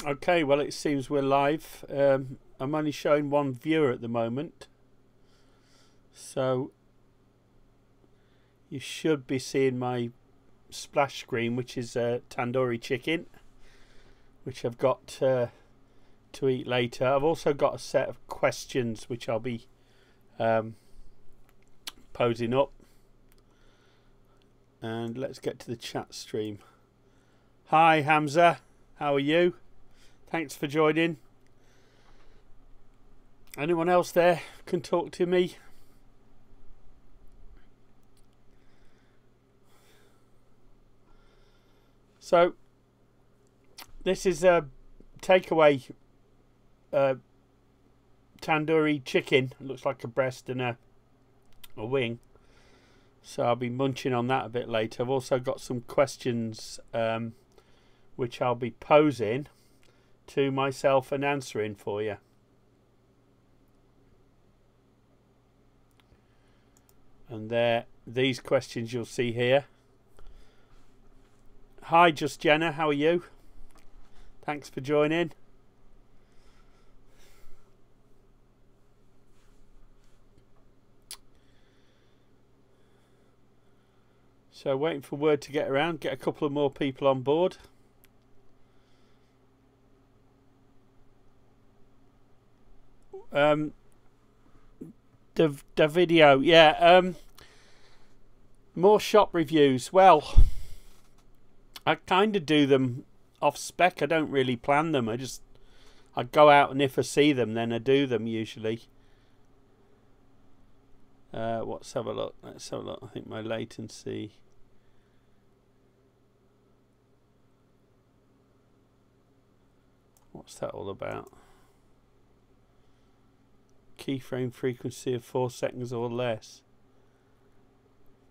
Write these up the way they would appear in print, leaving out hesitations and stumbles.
Okay, well, it seems we're live. I'm only showing one viewer at the moment, so you should be seeing my splash screen, which is tandoori chicken, which I've got to eat later. I've also got a set of questions which I'll be posing up. And let's get to the chat stream. Hi Hamza, how are you? Thanks for joining. Anyone else there can talk to me? So this is a takeaway tandoori chicken. It looks like a breast and a wing. So I'll be munching on that a bit later. I've also got some questions which I'll be posing to myself and answering for you. And these questions you'll see here. Hi, Just Jenna, how are you? Thanks for joining. So waiting for word to get around, get a couple of more people on board. The video, yeah. More shop reviews. Well, I kind of do them off spec. I don't really plan them. I go out, and if I see them, then I do them usually. Let's have a look. Let's have a look. I think my latency. What's that all about? Keyframe frequency of 4 seconds or less.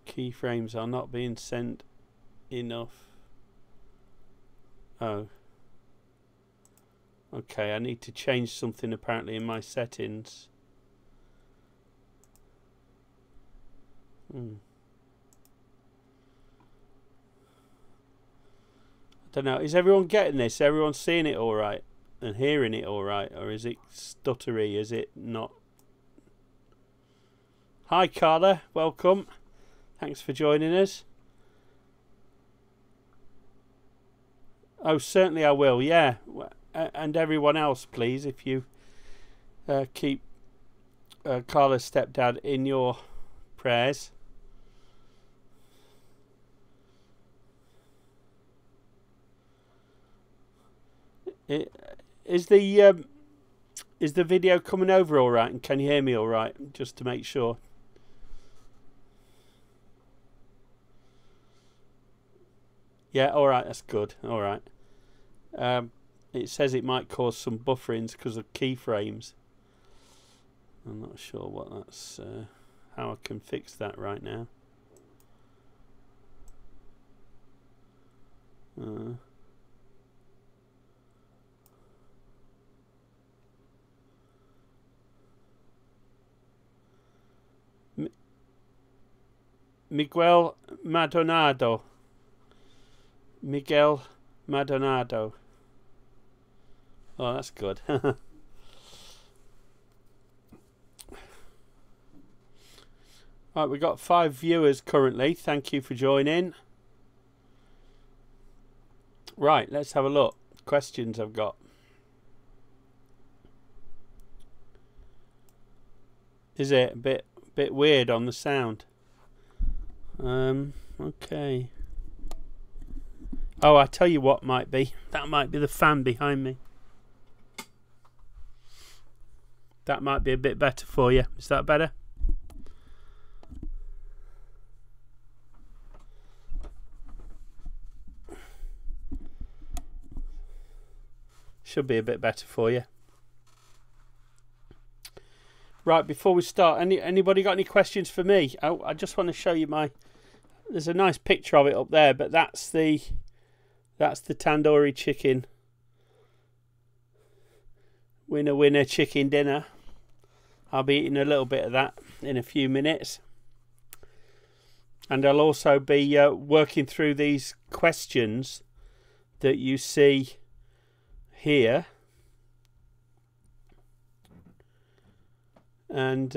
Keyframes are not being sent enough. Oh. Okay, I need to change something apparently in my settings. I don't know. Is everyone getting this? Everyone seeing it all right and hearing it all right, or is it stuttery? Is it not? Hi Carla, welcome. Thanks for joining us. Oh, certainly I will. Yeah, and everyone else, please, if you keep Carla's stepdad in your prayers. Is the video coming over all right, and can you hear me all right? Just to make sure. Yeah, all right, that's good. All right. It says it might cause some bufferings because of keyframes. I'm not sure what that's. How I can fix that right now. Miguel Maldonado. Miguel Maldonado. Oh, that's good. Right, we've got 5 viewers currently. Thank you for joining. Right, let's have a look. Questions I've got. Is it a bit weird on the sound? Okay. Oh, I tell you what might be. That might be the fan behind me. That might be a bit better for you. Is that better? Should be a bit better for you. Right, before we start, anybody got any questions for me? Oh, I just want to show you my. There's a nice picture of it up there, but that's the tandoori chicken. Winner, winner, chicken dinner. I'll be eating a little bit of that in a few minutes. And I'll also be working through these questions that you see here. And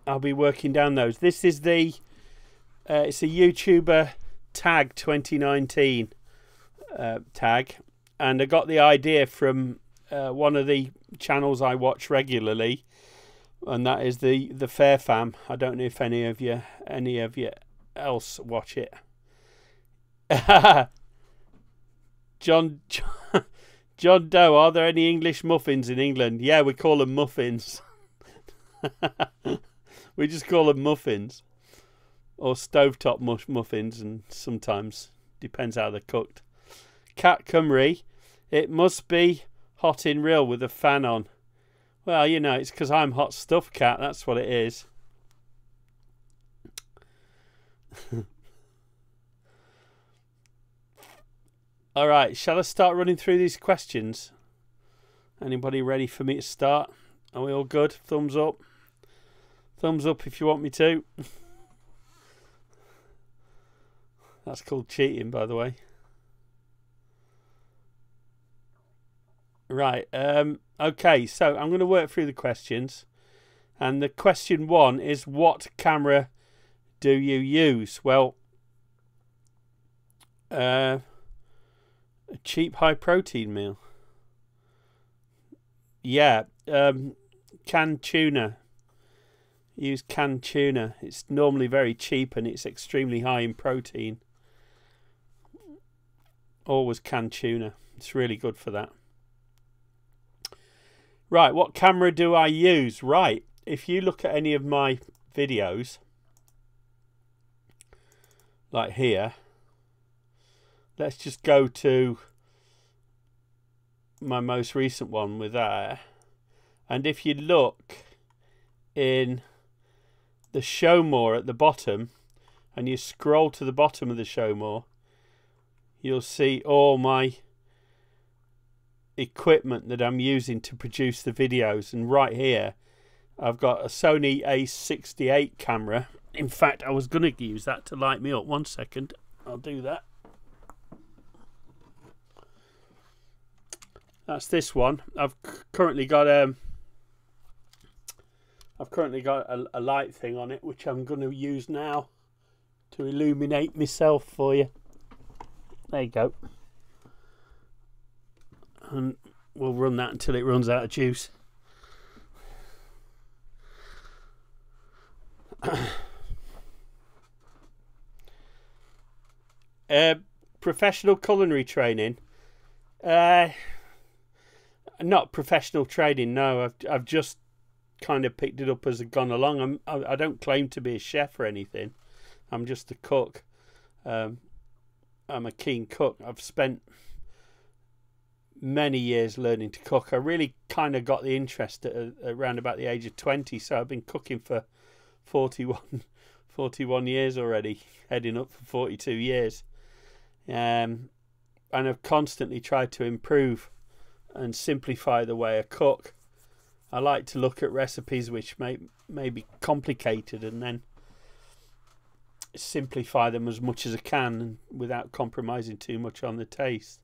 I'll be working down those. This is the it's a YouTuber tag 2019 tag, and I got the idea from one of the channels I watch regularly, and that is the Fair Fam. I don't know if any of you else watch it. John Doe, are there any English muffins in England? Yeah, we call them muffins. We just call them muffins, or stovetop muffins, and sometimes depends how they're cooked. Cat Cymru, it must be hot in real with a fan on. Well, you know, it's because I'm hot stuff, Cat. That's what it is. All right, shall I start running through these questions? Anybody ready for me to start? Are we all good? Thumbs up. Thumbs up if you want me to. That's called cheating, by the way. Right. Okay, so I'm going to work through the questions. And the question 1 is, what camera do you use? Well, a cheap high protein meal. Yeah, canned tuna. Use canned tuna. It's normally very cheap and it's extremely high in protein. Always canned tuna. It's really good for that. Right, what camera do I use? Right, if you look at any of my videos, like here, let's just go to my most recent one with that. And if you look in the show more at the bottom and you scroll to the bottom of the show more, you'll see all my equipment that I'm using to produce the videos. And right here I've got a Sony A68 camera. In fact, I was going to use that to light me up. 1 second, I'll do that. That's this one. I've currently got a light thing on it, which I'm going to use now to illuminate myself for you. There you go. And we'll run that until it runs out of juice. Professional culinary training. Not professional training, no. I've just kind of picked it up as I've gone along. I don't claim to be a chef or anything. I'm just a cook. I'm a keen cook. I've spent many years learning to cook. I really kind of got the interest at around about the age of 20, so I've been cooking for 41 years already, heading up for 42 years. And I've constantly tried to improve and simplify the way I cook. I like to look at recipes which may be complicated and then simplify them as much as I can without compromising too much on the taste.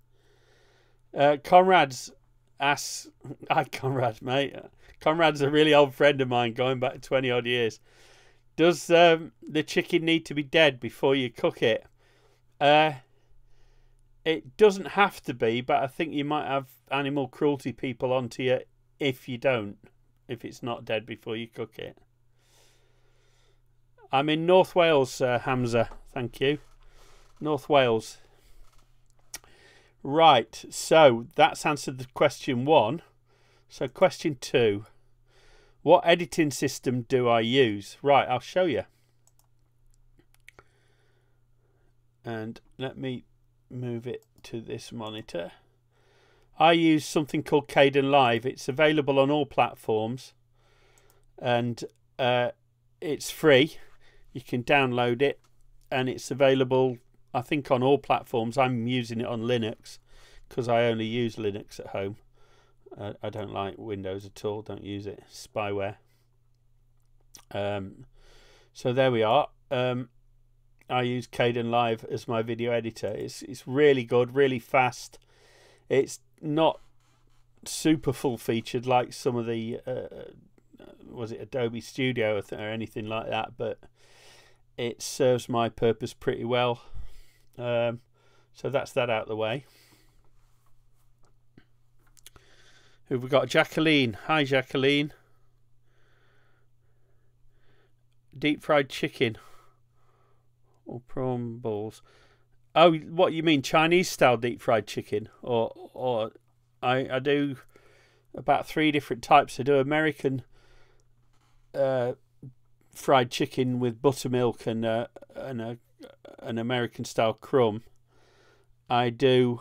Conrad's asks, hi Conrad, mate. Conrad's a really old friend of mine, going back 20 odd years. Does the chicken need to be dead before you cook it? It doesn't have to be, but I think you might have animal cruelty people onto you if it's not dead before you cook it. I'm in North Wales, Hamza. Thank you. North Wales. Right, so that's answered the question 1. So question 2. What editing system do I use? Right, I'll show you. And let me move it to this monitor. I use something called Kdenlive. It's available on all platforms. And it's free. You can download it. And it's available, I think, on all platforms. I'm using it on Linux because I only use Linux at home. I don't like Windows at all. Don't use it. Spyware. So there we are. I use Kdenlive as my video editor. It's really good, really fast. It's not super full-featured like some of the was it Adobe Studio or anything like that, but it serves my purpose pretty well. So that's that out of the way. Who've we got? Jacqueline. Hi, Jacqueline. Deep fried chicken or prawn balls. Oh, what you mean, Chinese style deep fried chicken? Or I do about 3 different types. I do American fried chicken with buttermilk and an American style crumb. I do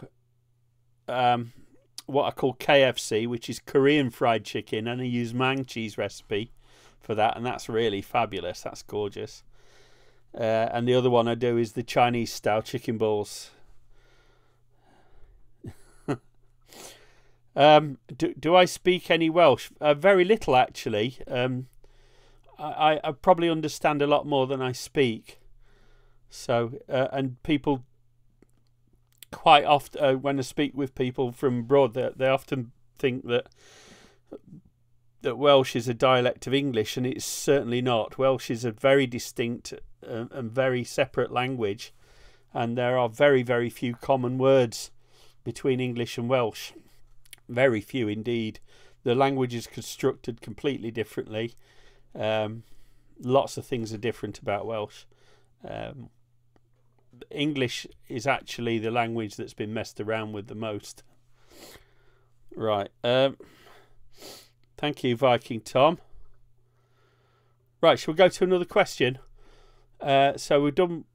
what I call KFC, which is Korean fried chicken, and I use mang cheese recipe for that, and that's really fabulous. That's gorgeous. And the other one I do is the Chinese style chicken balls. Do I speak any Welsh? Very little, actually. I probably understand a lot more than I speak. So, and people quite often, when I speak with people from abroad, they often think that Welsh is a dialect of English, and it's certainly not. Welsh is a very distinct and very separate language, and there are very, very few common words between English and Welsh. Very few indeed. The language is constructed completely differently. Lots of things are different about Welsh. English is actually the language that's been messed around with the most. Right. Thank you, Viking Tom. Right, shall we go to another question? So we've done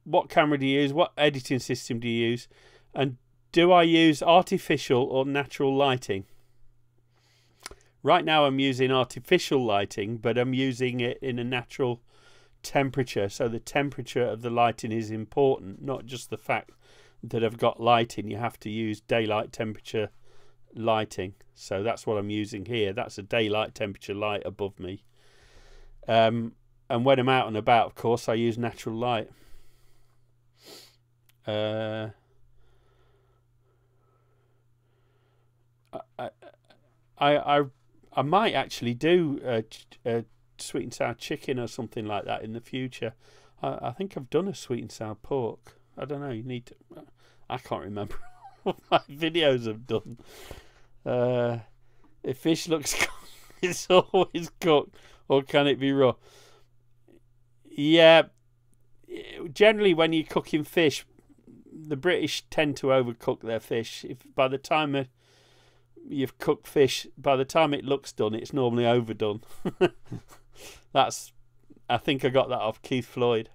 what camera do you use, what editing system do you use, and do I use artificial or natural lighting? Right now I'm using artificial lighting, but I'm using it in a natural temperature. So the temperature of the lighting is important, not just the fact that I've got lighting. You have to use daylight temperature lighting. So that's what I'm using here. That's a daylight temperature light above me. And when I'm out and about, of course, I use natural light. I might actually do sweet and sour chicken or something like that in the future. I think I've done a sweet and sour pork. I don't know. You need to. I can't remember what my videos have done. If fish looks cooked, it's always cooked, or can it be raw? Yeah. Generally, when you're cooking fish, the British tend to overcook their fish. If by the time you've cooked fish, by the time it looks done, it's normally overdone. I think I got that off Keith Floyd.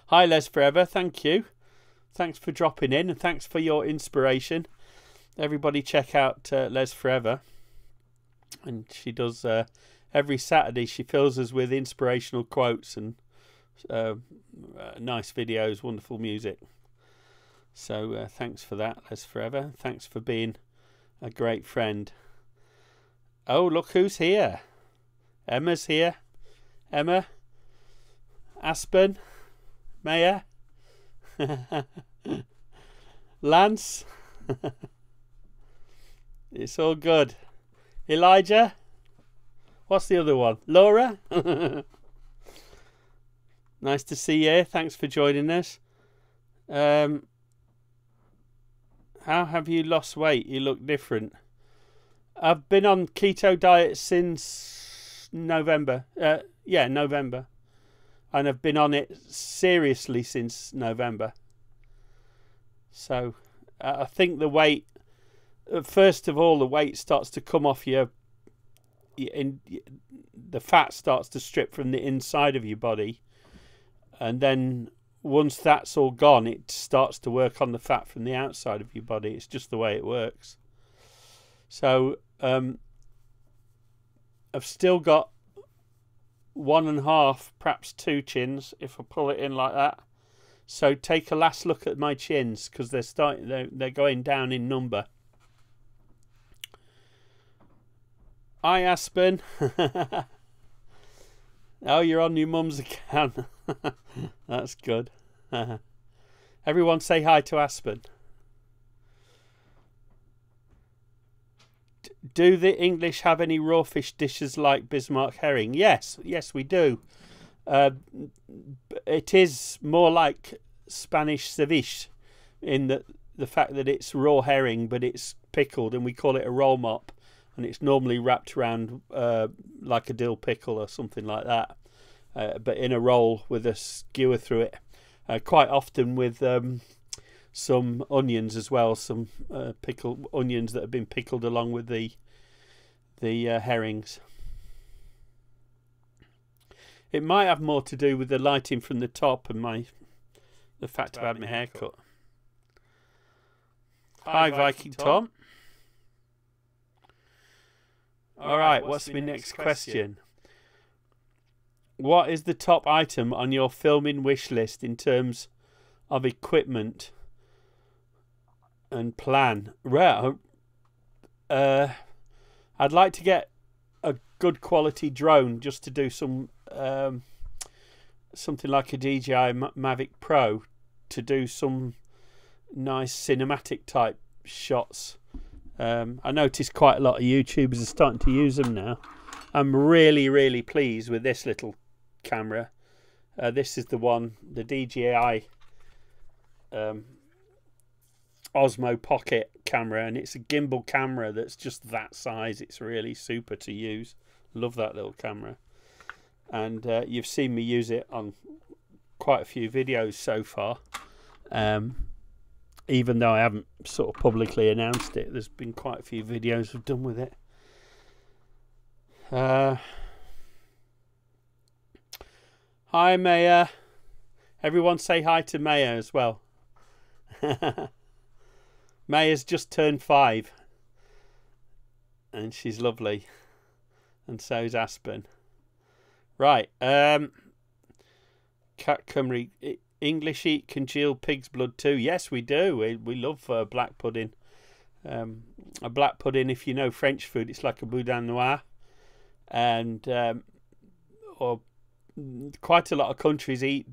Hi, Les Forever. Thank you. Thanks for dropping in, and thanks for your inspiration. Everybody check out Les Forever. And she does every Saturday. She fills us with inspirational quotes and nice videos, wonderful music. So thanks for that, Les Forever. Thanks for being a great friend. Oh, look who's here. Emma's here. Emma. Aspen. Maya. Lance. It's all good. Elijah. What's the other one? Laura. Nice to see you. Thanks for joining us. How have you lost weight? You look different. I've been on keto diet since November. Yeah, November. And I've been on it seriously since November. So I think the weight, first of all, the weight starts to come off the fat starts to strip from the inside of your body. And then once that's all gone, it starts to work on the fat from the outside of your body. It's just the way it works. So I've still got 1.5, perhaps 2 chins if I pull it in like that. So take a last look at my chins, because they're going down in number. Hi, Aspen. Oh, you're on your mum's account. That's good. Everyone say hi to Aspen. Do the English have any raw fish dishes like Bismarck herring? Yes, we do. It is more like Spanish ceviche in the fact that it's raw herring, but it's pickled, and we call it a roll mop, and it's normally wrapped around like a dill pickle or something like that, but in a roll with a skewer through it, quite often with some onions as well, some pickled onions that have been pickled along with the herrings. It might have more to do with the lighting from the top and the fact I've had my hair cut. Hi, Viking Tom. Alright, what's my next question? What is the top item on your filming wish list in terms of equipment and plan? Well, I'd like to get a good quality drone just to do some something like a DJI Mavic Pro, to do some nice cinematic type shots. I noticed quite a lot of YouTubers are starting to use them now. I'm really pleased with this little camera. This is the one, the DJI Osmo Pocket camera, and it's a gimbal camera that's just that size. It's really super to use. Love that little camera, and you've seen me use it on quite a few videos so far, even though I haven't sort of publicly announced it. There's been quite a few videos I've done with it. Hi Maya, everyone say hi to Maya as well. Maya's just turned 5 and she's lovely, and so's Aspen. Right, Cat Cymru, English eat congealed pig's blood too. Yes, we do. We love black pudding. A black pudding, if you know French food, it's like a boudin noir, and or quite a lot of countries eat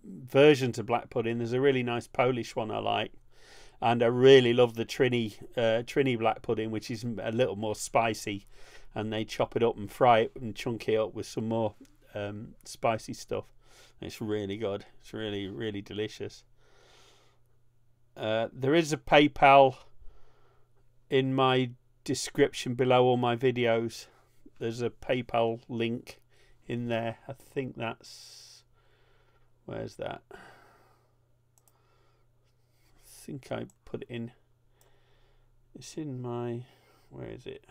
versions of black pudding. There's a really nice Polish one I like, and I really love the Trini black pudding, which is a little more spicy, and they chop it up and fry it and chunk it up with some more spicy stuff. It's really good. It's really delicious. There is a PayPal in my description below all my videos. There's a PayPal link in there. I think that's, where's that? I think I put it in. It's in my, where is it?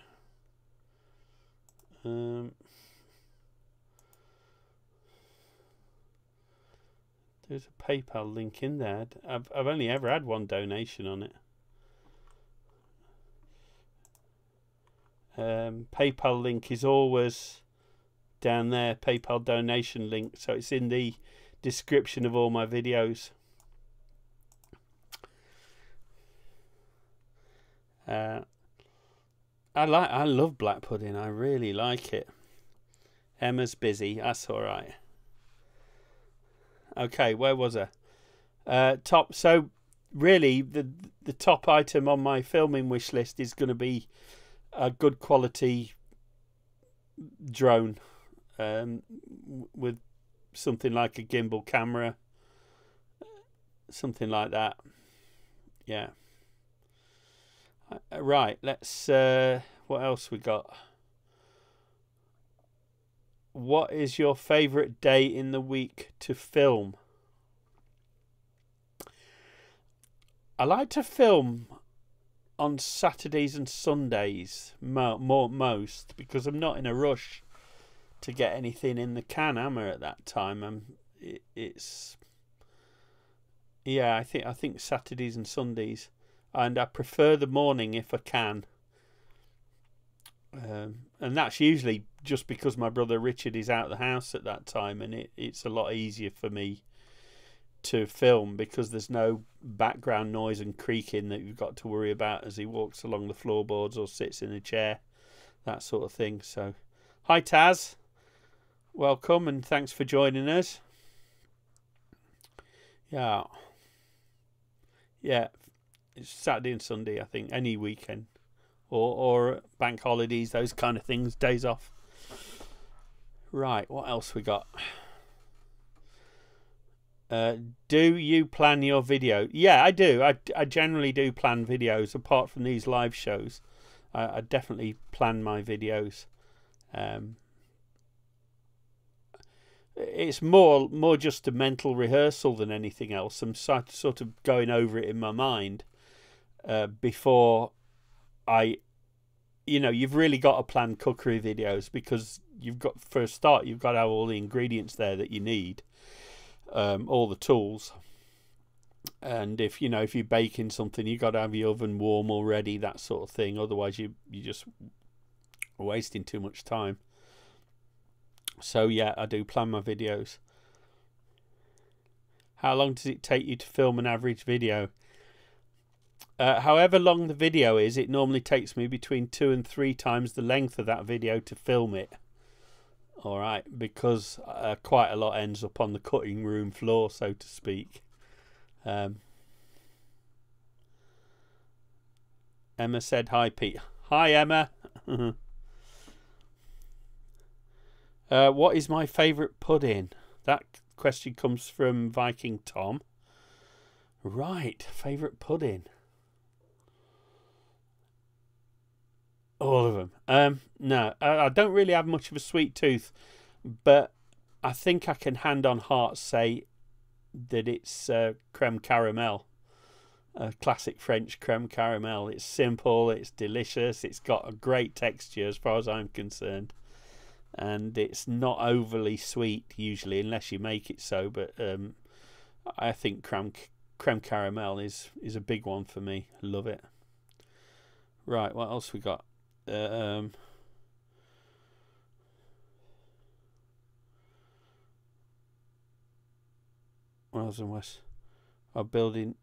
There's a PayPal link in there. I've only ever had one donation on it. PayPal link is always down there. PayPal donation link. So it's in the description of all my videos. I love black pudding. I really like it. Emma's busy. That's all right. Okay, where was I? Top. So really, the top item on my filming wish list is going to be a good quality drone, with something like a gimbal camera, something like that. Yeah. Right. Let's. What else we got? What is your favourite day in the week to film? I like to film on Saturdays and Sundays most, because I'm not in a rush to get anything in the can, am I, at that time? It's yeah, I think Saturdays and Sundays, and I prefer the morning if I can. And that's usually just because my brother Richard is out of the house at that time, and it's a lot easier for me to film because there's no background noise and creaking that you've got to worry about as he walks along the floorboards or sits in a chair, that sort of thing. So, hi Taz, welcome and thanks for joining us. Yeah, it's Saturday and Sunday, I think. Any weekend or bank holidays, those kind of things, days off. Right, what else we got? Do you plan your video? Yeah, I do. I generally do plan videos. Apart from these live shows, I definitely plan my videos. It's more just a mental rehearsal than anything else. I'm sort of going over it in my mind before you've really got to plan cookery videos, because for a start you've got to have all the ingredients there that you need, all the tools, and if you're baking something, you've got to have your oven warm already, that sort of thing. Otherwise you're just wasting too much time. So yeah, I do plan my videos. How long does it take you to film an average video? However long the video is, it normally takes me between 2 and 3 times the length of that video to film it. Alright, because quite a lot ends up on the cutting room floor, so to speak. Emma said hi, Pete. Hi, Emma. What is my favourite pudding? That question comes from Viking Tom. Right, favourite pudding. All of them. No, I don't really have much of a sweet tooth, but I think I can hand on heart say that it's creme caramel. Classic French creme caramel. It's simple, it's delicious, it's got a great texture as far as I'm concerned, and it's not overly sweet usually unless you make it so, but I think creme caramel is a big one for me. I love it. Right, what else we got? Wales and West are building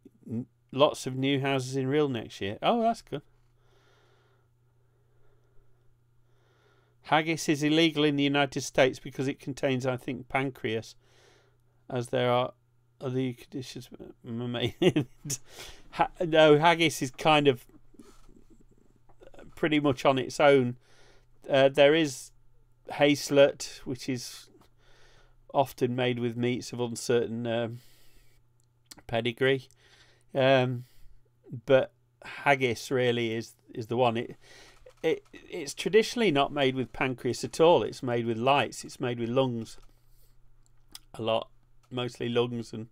lots of new houses in Rhyl next year. Oh, that's good. Haggis is illegal in the United States because it contains, I think, pancreas, as there are other conditions. No, haggis is kind of pretty much on its own. There is hazelnut, which is often made with meats of uncertain pedigree, but haggis really is the one. It's traditionally not made with pancreas at all. It's made with lights. It's made with lungs a lot, mostly lungs, and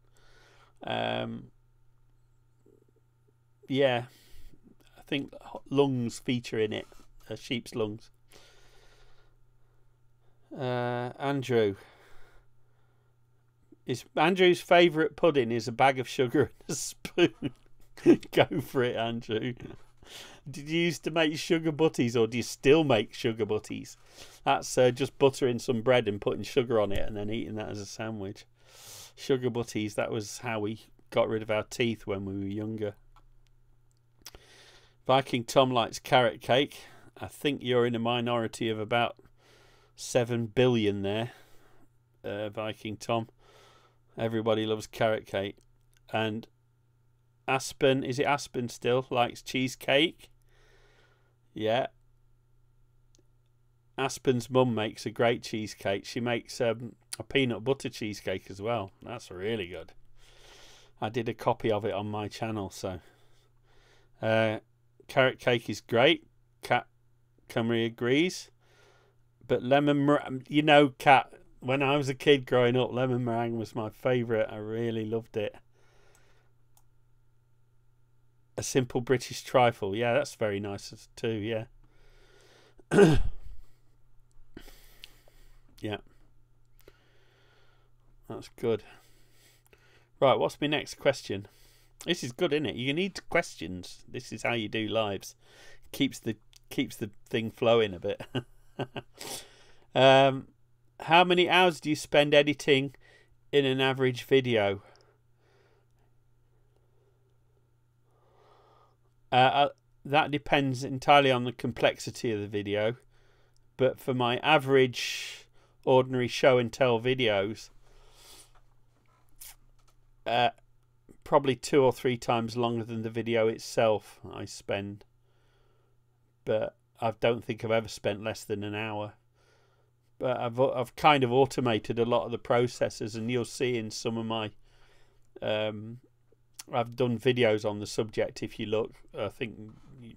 yeah, I think lungs feature in it, sheep's lungs. Andrew's favourite pudding is a bag of sugar and a spoon. Go for it, Andrew. Did you used to make sugar butties, or do you still make sugar butties? That's just buttering some bread and putting sugar on it and then eating that as a sandwich. Sugar butties, that was how we got rid of our teeth when we were younger. Viking Tom likes carrot cake. I think you're in a minority of about 7 billion there, Viking Tom. Everybody loves carrot cake. And Aspen, is it Aspen still, likes cheesecake? Yeah. Aspen's mum makes a great cheesecake. She makes a peanut butter cheesecake as well. That's really good. I did a copy of it on my channel, so carrot cake is great. Kat Cymru agrees. But lemon meringue, Kat, when I was a kid growing up, lemon meringue was my favourite. I really loved it. A simple British trifle. Yeah, that's very nice too, yeah. Yeah. That's good. Right, what's my next question? This is good, isn't it? You need questions. This is how you do lives. Keeps the thing flowing a bit. How many hours do you spend editing in an average video? That depends entirely on the complexity of the video, but for my average ordinary show and tell videos, probably 2 or 3 times longer than the video itself I spend. but I don't think I've ever spent less than an hour. But I've kind of automated a lot of the processes, and you'll see in some of my I've done videos on the subject. If you look, I think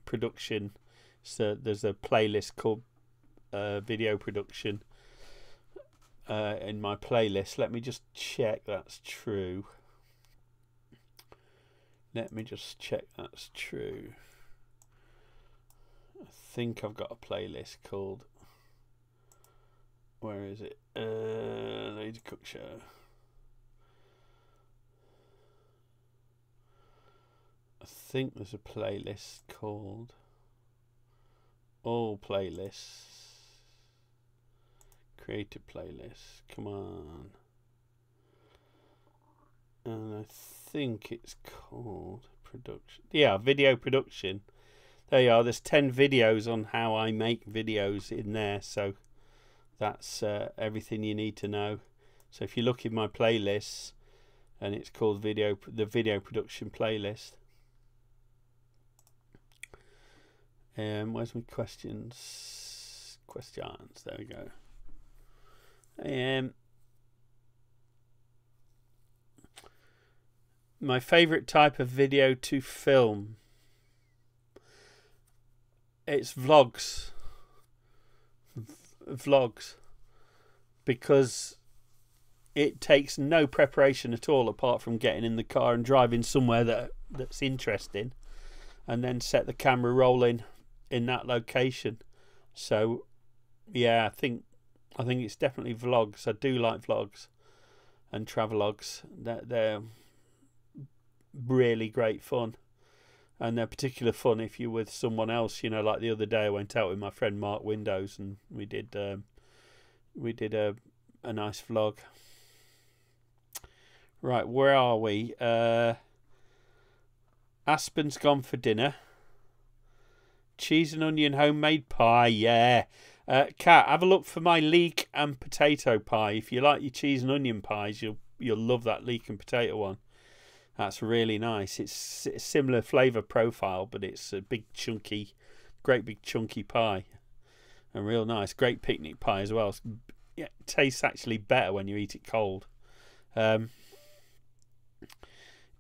production. So there's a playlist called video production in my playlist. Let me just check that's true. Let me just check that's true. I think I've got a playlist called, where is it? Lady Cook Show. I think there's a playlist called All Playlists. Creative Playlists. Come on. And I think it's called production. Yeah, video production. There you are. There's 10 videos on how I make videos in there. So that's everything you need to know. So if you look in my playlists, and it's called the video production playlist. Where's my questions? There we go. My favourite type of video to film. It's vlogs. Vlogs. Because it takes no preparation at all apart from getting in the car and driving somewhere that's interesting, and then set the camera rolling in that location. So yeah, I think it's definitely vlogs. I do like vlogs and travelogues. They're really great fun, and they're particular fun if you're with someone else. You know, like the other day I went out with my friend Mark Windows, and we did a nice vlog. Right, where are we? Aspen's gone for dinner. Cheese and onion homemade pie, yeah. Kat, have a look for my leek and potato pie. If you like your cheese and onion pies, you'll love that leek and potato one. That's really nice. It's a similar flavour profile, but it's a big chunky, great big chunky pie, and real nice. Great picnic pie as well. Yeah, it tastes actually better when you eat it cold.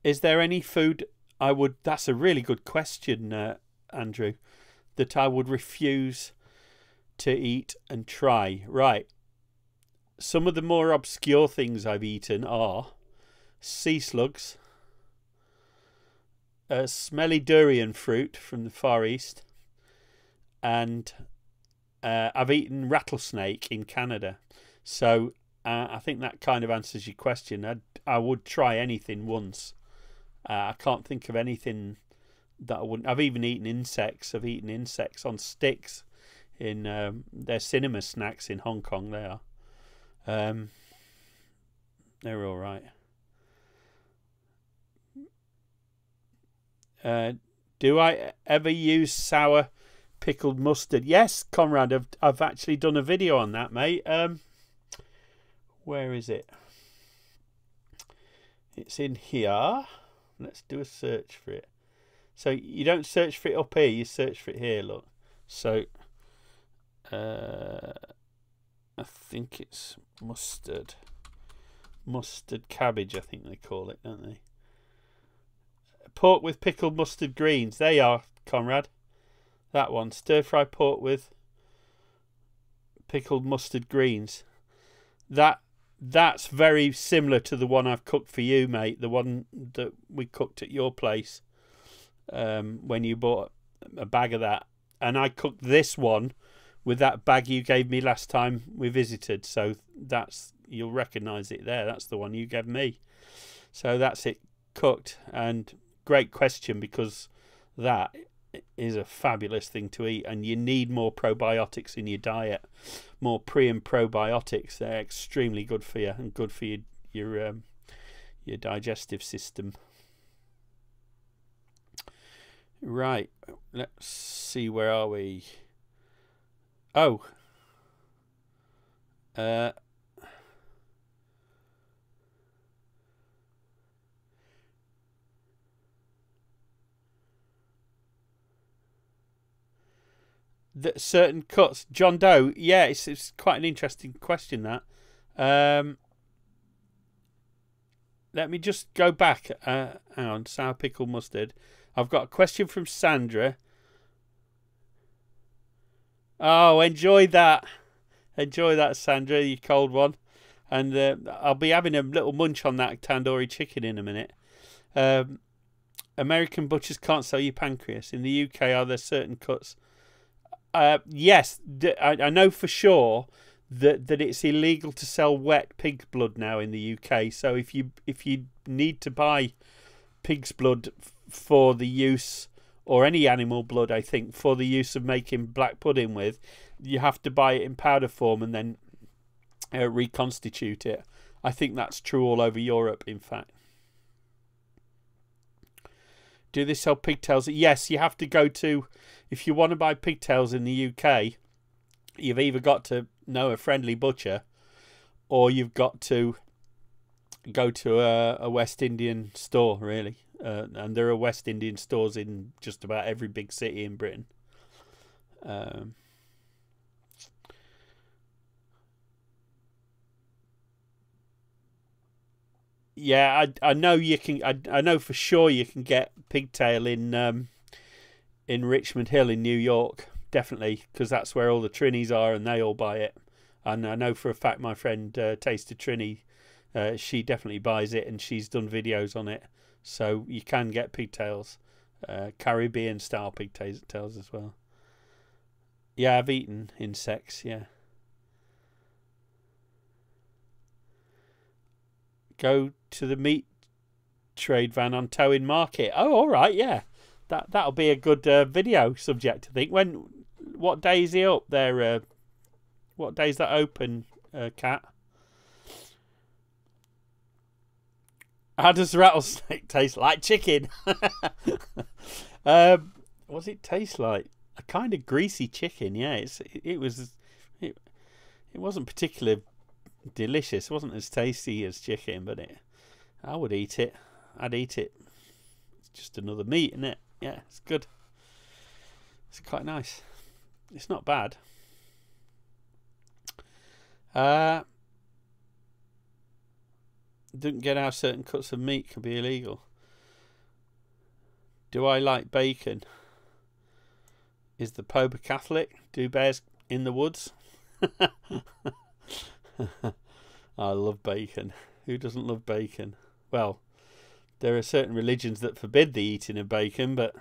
Is there any food I would? That's a really good question, Andrew. That I would refuse to eat and try. Right. Some of the more obscure things I've eaten are sea slugs, smelly durian fruit from the Far East, and I've eaten rattlesnake in Canada. So I think that kind of answers your question. I would try anything once. I can't think of anything that I wouldn't. I've even eaten insects. I've eaten insects on sticks in their cinema snacks in Hong Kong. They are. They're all right. Do I ever use sour pickled mustard? Yes, Conrad. I've actually done a video on that, mate. Where is it? It's in here. Let's do a search for it. So you don't search for it up here, you search for it here, look. So I think it's mustard cabbage, I think they call it, don't they? Pork with pickled mustard greens. There you are, Conrad. That one. Stir fry pork with pickled mustard greens. That's very similar to the one I've cooked for you, mate. The one that we cooked at your place when you bought a bag of that. And I cooked this one with that bag you gave me last time we visited. So you'll recognise it there. That's the one you gave me. So that's it cooked. And great question, because that is a fabulous thing to eat, and you need more probiotics in your diet. More pre and probiotics. They're extremely good for you and good for your digestive system. Right, let's see, where are we? Oh, certain cuts. John Doe, yeah, it's quite an interesting question, that. Let me just go back. Hang on, sour pickle mustard. I've got a question from Sandra. Oh, enjoy that. Enjoy that, Sandra, you cold one. And I'll be having a little munch on that tandoori chicken in a minute. American butchers can't sell you pancreas. In the UK, are there certain cuts? Yes, I know for sure that it's illegal to sell wet pig's blood now in the UK. So if you need to buy pig's blood for the use, or any animal blood, I think, for the use of making black pudding with, you have to buy it in powder form and then reconstitute it. I think that's true all over Europe, in fact. Do they sell pigtails? Yes, you have to go to, if you want to buy pigtails in the UK, you've either got to know a friendly butcher, or you've got to go to a West Indian store, really. And there are West Indian stores in just about every big city in Britain. Yeah, I know you can. I know for sure you can get pigtail in Richmond Hill in New York, definitely, because that's where all the Trinis are, and they all buy it. And I know for a fact my friend Tasted Trini, she definitely buys it, and she's done videos on it. So you can get pigtails, Caribbean style pigtails as well. Yeah, I've eaten insects. Yeah. Go to the meat trade van on Towing Market. Oh, all right, yeah. That'll be a good video subject, I think. What day is he up there? What day is that open, Cat? How does rattlesnake taste? Like chicken. What does it taste like? A kind of greasy chicken. Yeah, it wasn't particularly delicious. It wasn't as tasty as chicken, but I would eat it. I'd eat it. It's just another meat, isn't it? Yeah, it's good. It's quite nice. It's not bad. Didn't get how certain cuts of meat can be illegal. Do I like bacon? Is the Pope a Catholic? Do bears in the woods? I love bacon. Who doesn't love bacon? Well, there are certain religions that forbid the eating of bacon, but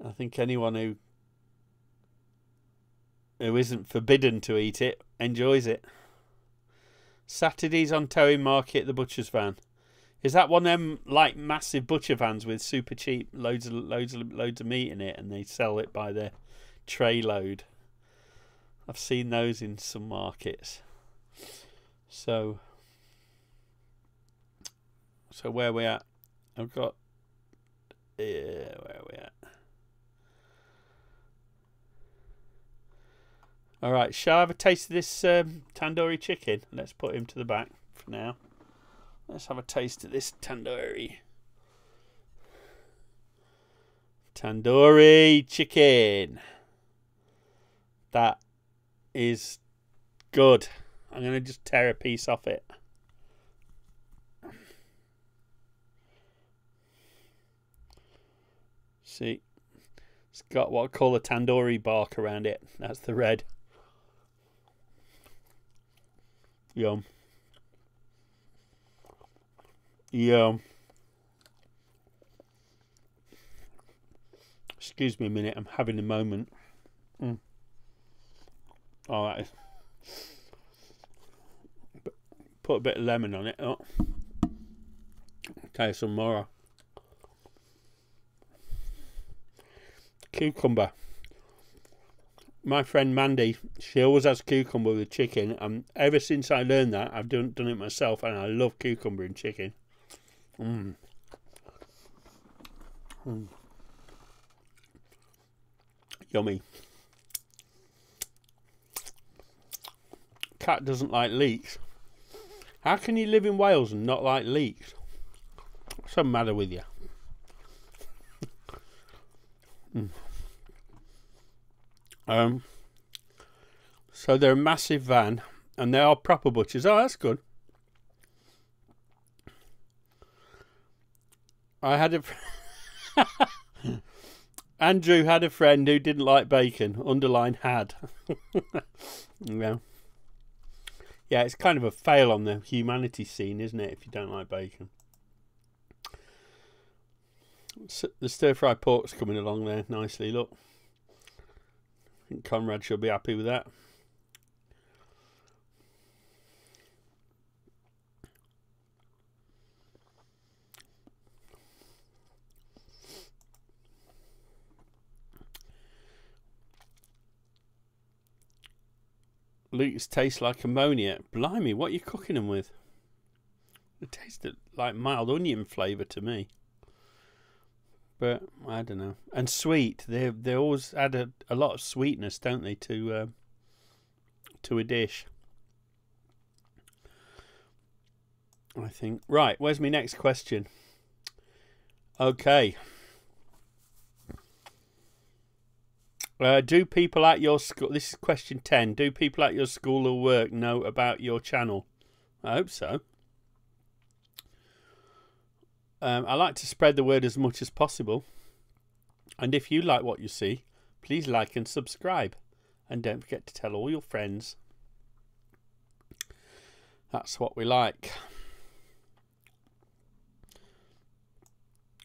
I think anyone who isn't forbidden to eat it enjoys it. Saturdays on Towing Market, the butcher's van. Is that one of them like massive butcher vans with super cheap loads of meat in it, and they sell it by the tray load? I've seen those in some markets. So where are we at? I've got where are we at? All right, shall I have a taste of this tandoori chicken? Let's put him to the back for now. Let's have a taste of this tandoori chicken. That is good. I'm going to just tear a piece off it. See, it's got what I call a tandoori bark around it. That's the red. Yum. Yum. Excuse me a minute, I'm having a moment. Oh, that is. Put a bit of lemon on it. Oh. Okay, some more. Cucumber. My friend Mandy, she always has cucumber with chicken, and ever since I learned that, I've done it myself, and I love cucumber in chicken. Yummy. Cat doesn't like leeks. How can you live in Wales and not like leeks? What's the matter with you? So they're a massive van, and they are proper butchers. Oh, that's good. I had a Andrew had a friend who didn't like bacon. Underline had. Yeah. Yeah, it's kind of a fail on the humanity scene, isn't it, if you don't like bacon? So the stir-fry pork's coming along there nicely, look. I think Conrad should be happy with that. Luke's taste like ammonia. Blimey, what are you cooking them with? They taste like mild onion flavour to me. But I don't know. And sweet. They always add a lot of sweetness, don't they, to a dish. I think. Right, where's my next question? Okay. Do people at your school... This is question 10. Do people at your school or work know about your channel? I hope so. I like to spread the word as much as possible. And if you like what you see, please like and subscribe. And don't forget to tell all your friends. That's what we like.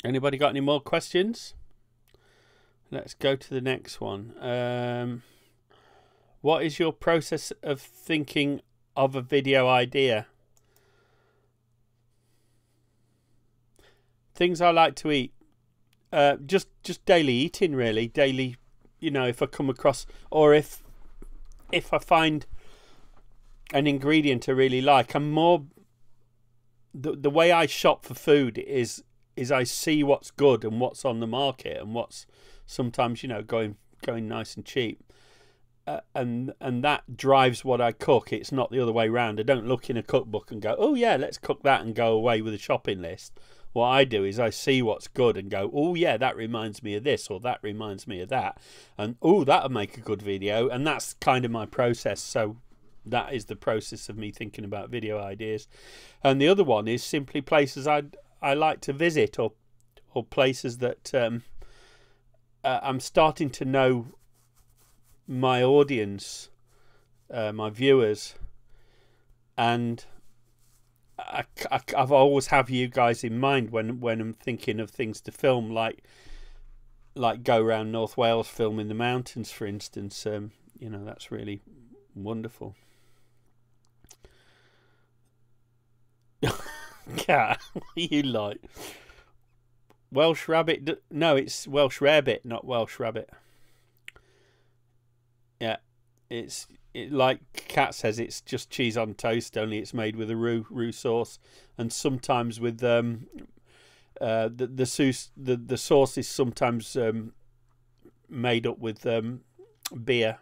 Anybody got any more questions? Let's go to the next one. What is your process of thinking of a video idea? Things I like to eat. Just daily eating, really. Daily, you know, if I come across, or if I find an ingredient I really like. I'm more... The way I shop for food is I see what's good and what's on the market and what's sometimes, you know, going nice and cheap, and that drives what I cook. It's not the other way around. I don't look in a cookbook and go, oh yeah, let's cook that, and go away with a shopping list. What I do is I see what's good and go, oh yeah, that reminds me of this, or that reminds me of that, and oh, that'll make a good video. And that's kind of my process. So that is the process of me thinking about video ideas. And the other one is simply places I like to visit, or places that I'm starting to know my audience, my viewers, and I've always have you guys in mind when I'm thinking of things to film, like go around North Wales, film in the mountains, for instance. You know, that's really wonderful. Cat, what are you like? Welsh rabbit? No, it's Welsh rarebit, not Welsh rabbit. Yeah, like Cat says, it's just cheese on toast, only it's made with a roux sauce, and sometimes with the sauce is sometimes made up with beer,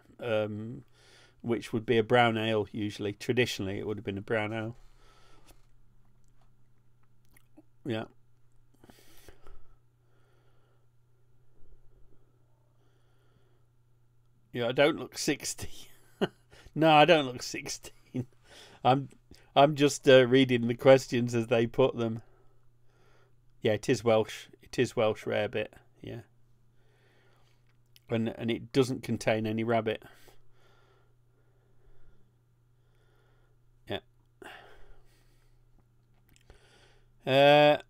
which would be a brown ale usually. Traditionally, it would have been a brown ale. Yeah. Yeah, I don't look 60. No, I don't look 16. I'm just reading the questions as they put them. Yeah, it is Welsh. It is Welsh rarebit. Yeah. And it doesn't contain any rabbit. Yeah.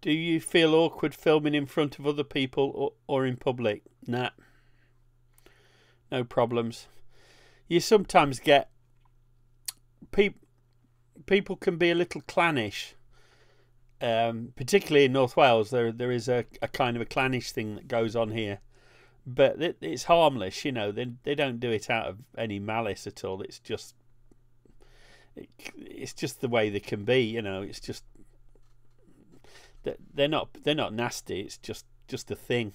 Do you feel awkward filming in front of other people or in public? Nah. No problems. You sometimes get... People can be a little clannish. Particularly in North Wales, there is a kind of a clannish thing that goes on here. But it's harmless, you know. They don't do it out of any malice at all. It's just... It's just the way they can be, you know. It's just... They're not nasty. It's just a thing.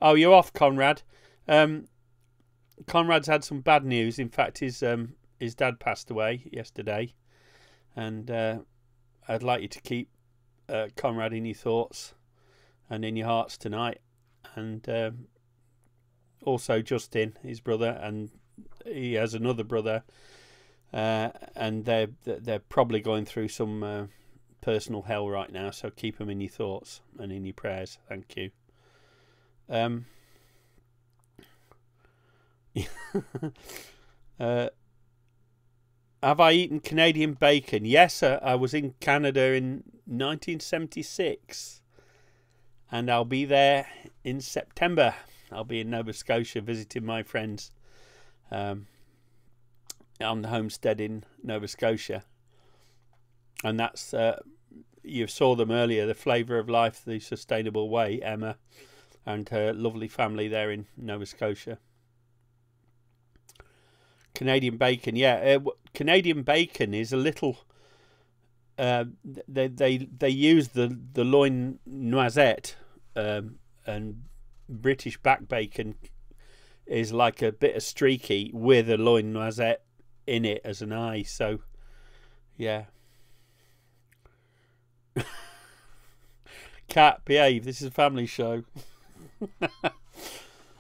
Oh, you're off, Conrad. Conrad's had some bad news. In fact, his dad passed away yesterday, and I'd like you to keep Conrad in your thoughts and in your hearts tonight. And also Justin, his brother, and he has another brother, and they're probably going through some personal hell right now. So keep them in your thoughts and in your prayers. Thank you. Have I eaten Canadian bacon? Yes, I was in Canada in 1976, and I'll be there in September. I'll be in Nova Scotia visiting my friends on the homestead in Nova Scotia, and that's you saw them earlier. The Flavour of Life, the Sustainable Way, Emma and her lovely family there in Nova Scotia. Canadian bacon, yeah. Canadian bacon is a little. They use the loin noisette, and British back bacon is like a bit of streaky with a loin noisette in it as an eye. So, yeah. Cat, behave. This is a family show.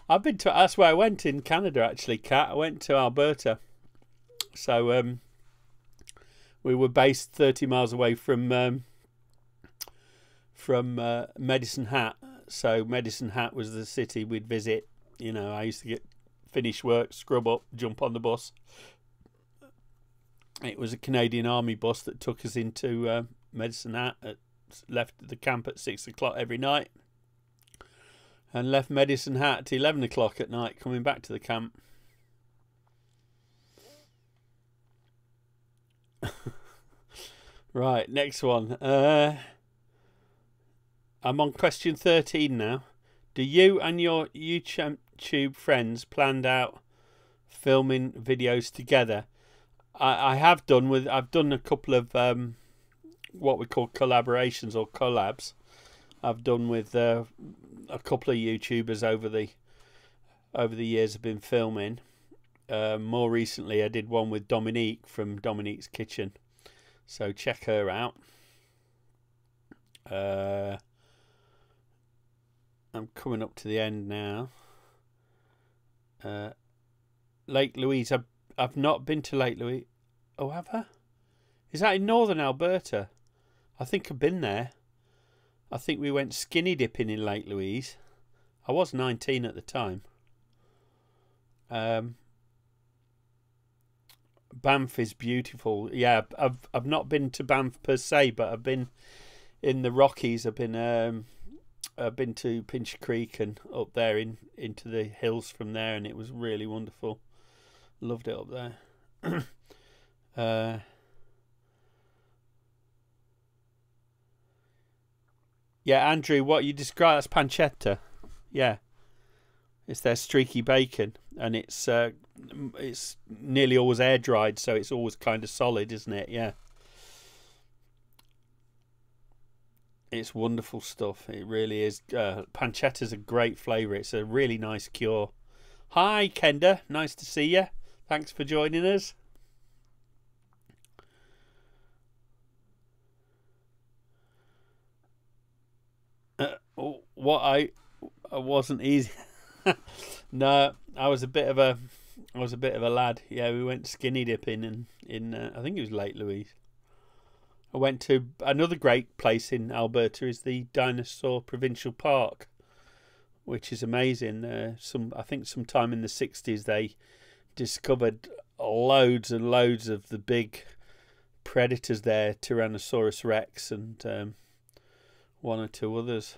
I've been to. That's where I went in Canada. Actually, Cat. I went to Alberta. So we were based 30 miles away from Medicine Hat. So Medicine Hat was the city we'd visit. You know, I used to finish work, scrub up, jump on the bus. It was a Canadian Army bus that took us into Medicine Hat. Left the camp at 6 o'clock every night. And left Medicine Hat at 11 o'clock at night, coming back to the camp. Right, next one. I'm on question 13 now. Do you and your YouTube friends planned out filming videos together? I have done with. I've done a couple of what we call collaborations or collabs. I've done with a couple of YouTubers over the years. I've been filming. More recently, I did one with Dominique from Dominique's Kitchen, so check her out. I'm coming up to the end now. Lake Louise. I've not been to Lake Louise. Oh, have I? Is that in northern Alberta? I think I've been there. I think we went skinny dipping in Lake Louise. I was 19 at the time. Banff is beautiful. Yeah, I've not been to Banff per se, but I've been in the Rockies. I've been to Pinch Creek and up there into the hills from there, and it was really wonderful. Loved it up there. Yeah, Andrew, what you describe as pancetta. Yeah, it's their streaky bacon, and it's nearly always air dried, so it's always kind of solid, isn't it? Yeah, it's wonderful stuff. It really is. Pancetta's a great flavour. It's a really nice cure. Hi, Kenda. Nice to see you. Thanks for joining us. What I wasn't easy. No, I was a bit of a lad. Yeah, we went skinny dipping in I think it was Lake Louise. I went to another great place in Alberta is the Dinosaur Provincial Park, which is amazing. I think sometime in the 60s they discovered loads and loads of the big predators there, Tyrannosaurus Rex and one or two others.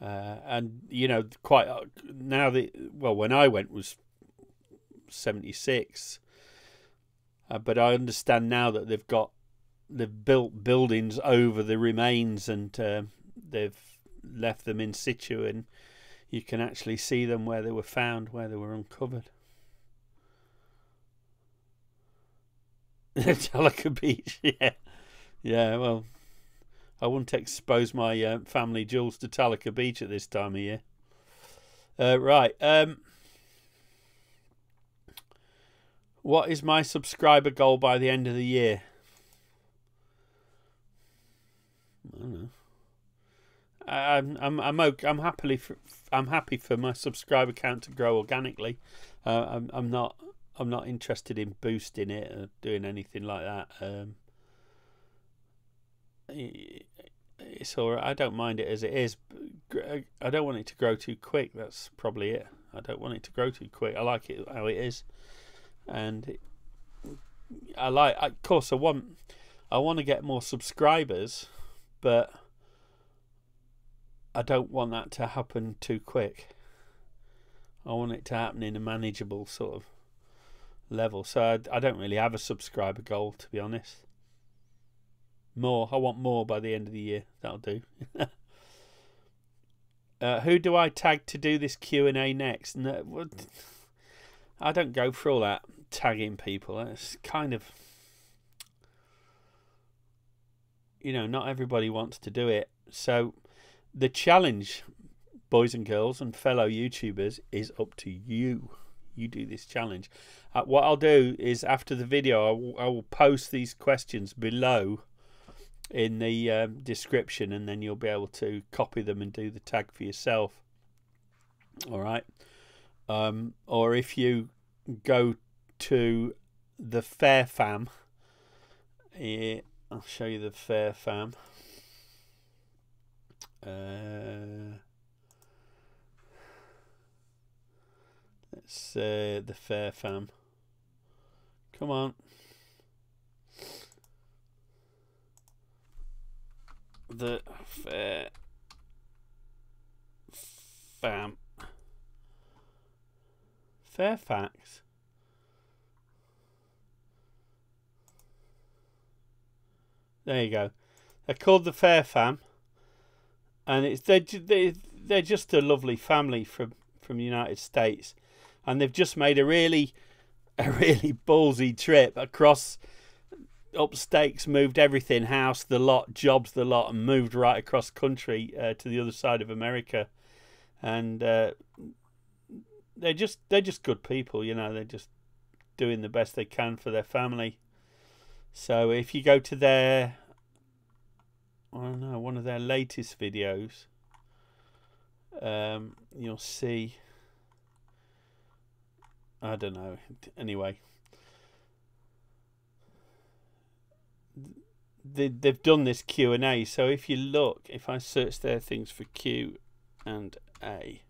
And you know, quite now when I went was 76, but I understand now that they've built buildings over the remains, and they've left them in situ, and you can actually see them where they were found, where they were uncovered. Talica Beach, yeah. Well, I wouldn't expose my family jewels to Talica Beach at this time of year. Right. What is my subscriber goal by the end of the year? I don't know. I'm happy for my subscriber count to grow organically. I'm not interested in boosting it or doing anything like that. It's all right. I don't mind it as it is. I don't want it to grow too quick. That's probably it. I don't want it to grow too quick. I like it how it is, and of course, I want to get more subscribers, but I don't want that to happen too quick. I want it to happen in a manageable sort of level. So I don't really have a subscriber goal, to be honest. I want more by the end of the year. That'll do. Who do I tag to do this Q&A next? No, I don't go for all that tagging people. It's kind of, not everybody wants to do it. So the challenge, boys and girls and fellow YouTubers, is up to you. You do this challenge. What I'll do is, after the video, I will post these questions below in the description, and then you'll be able to copy them and do the tag for yourself. All right. Or if you go to the Fair Fam, I'll show you the Fair Fam. Let's the Fair Fam. Come on. The Fair Fam. Fairfax. There you go. They're called the Fair Fam, and they're just a lovely family from the United States, and they've just made a really ballsy trip across up stakes, moved everything, house, the lot, jobs, the lot, and moved right across country to the other side of America. And they're just good people, they're just doing the best they can for their family. So if you go to their, I don't know, one of their latest videos, you'll see, I don't know, anyway, they've done this Q&A. So if you look, if I search their things for Q&A,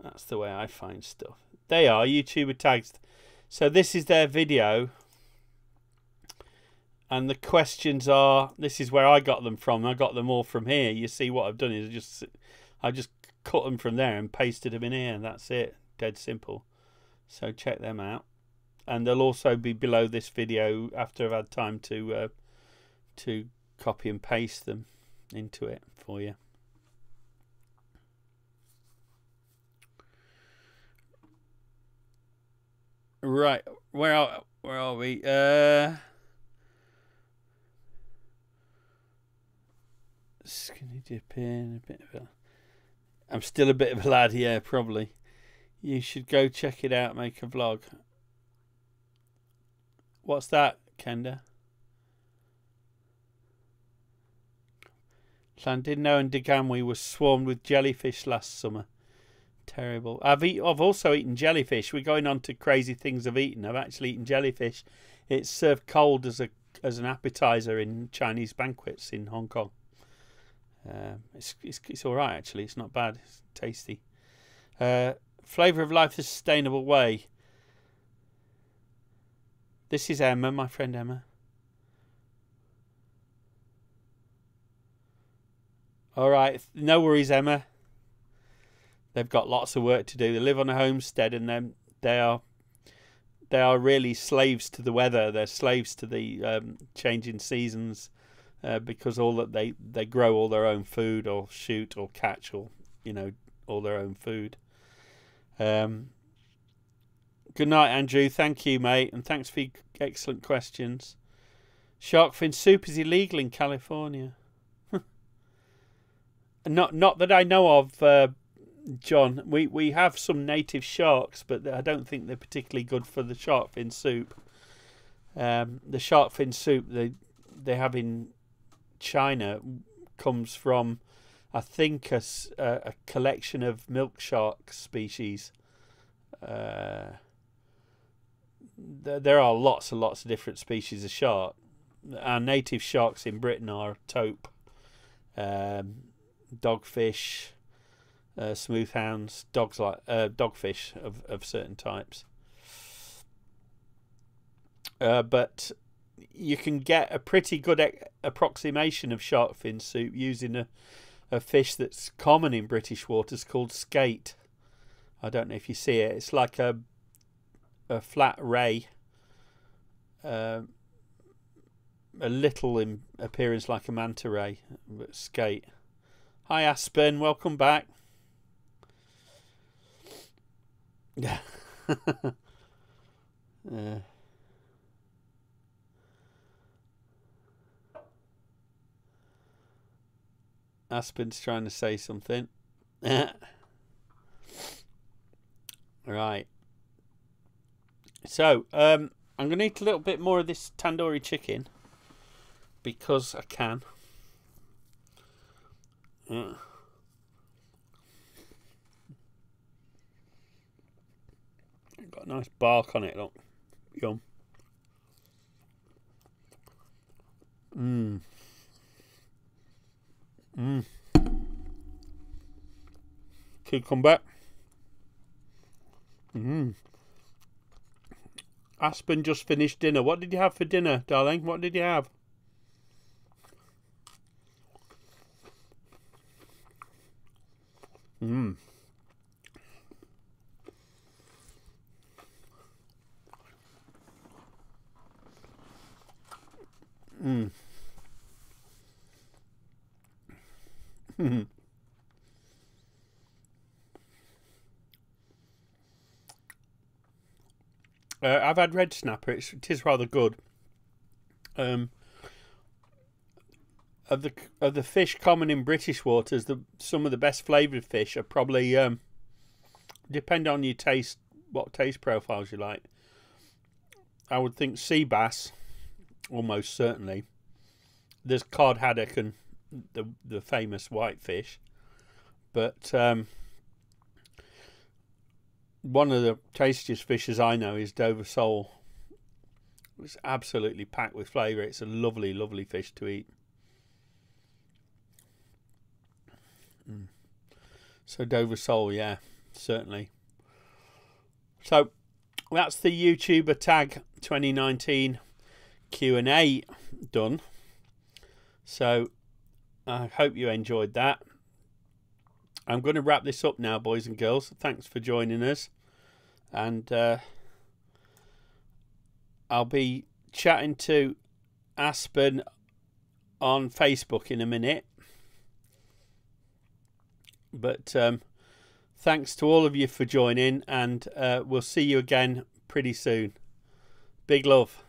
that's the way I find stuff. They are YouTuber tags. So this is their video, and the questions are, this is where I got them from. I got them all from here. You see, what I've done is I just cut them from there and pasted them in here, and that's it. Dead simple. So check them out, and they'll also be below this video after I've had time to copy and paste them into it for you. Right, where are we? Skinny dipping, a bit of a. I'm still a bit of a lad, yeah, probably. You should go check it out. Make a vlog. What's that, Kenda? Llandudno and Digamwi was swarmed with jellyfish last summer. Terrible. I've also eaten jellyfish. We're going on to crazy things I've eaten. I've actually eaten jellyfish. It's served cold as an appetizer in Chinese banquets in Hong Kong. It's all right, actually. It's not bad. It's tasty. Flavour of life the sustainable way. This is Emma, my friend Emma. All right, no worries, Emma. They've got lots of work to do. They live on a homestead, and then they are really slaves to the weather. They're slaves to the changing seasons, because all that they grow all their own food, or shoot, or catch, or all their own food. Good night, Andrew. Thank you, mate, and thanks for your excellent questions. Shark fin soup is illegal in California. Not that I know of, John. We have some native sharks, but I don't think they're particularly good for the shark fin soup. The shark fin soup they have in China comes from I think a collection of milk shark species. There are lots and lots of different species of shark. Our native sharks in Britain are taupe, dogfish, smoothhounds, dogfish of certain types. But you can get a pretty good approximation of shark fin soup using a fish that's common in British waters called skate. I don't know if you see it. It's like a flat ray, a little in appearance like a manta ray, but skate. Hi Aspen, welcome back. Aspen's trying to say something. Right. So, I'm going to eat a little bit more of this tandoori chicken because I can. Got a nice bark on it, look. Yum. Cucumber. Aspen just finished dinner. What did you have for dinner, darling? What did you have? I've had red snapper. It is rather good. Of the fish common in British waters, some of the best flavoured fish are probably depend on your taste, what taste profiles you like. I would think sea bass, almost certainly. There's cod haddock and the famous whitefish, but one of the tastiest fishes I know is Dover sole. It's absolutely packed with flavour. It's a lovely, lovely fish to eat. So Dover sole, yeah, certainly. So that's the YouTuber tag 2019 Q&A done. So I hope you enjoyed that. I'm going to wrap this up now, boys and girls. Thanks for joining us. And I'll be chatting to Aspen on Facebook in a minute. But thanks to all of you for joining, and we'll see you again pretty soon. Big love.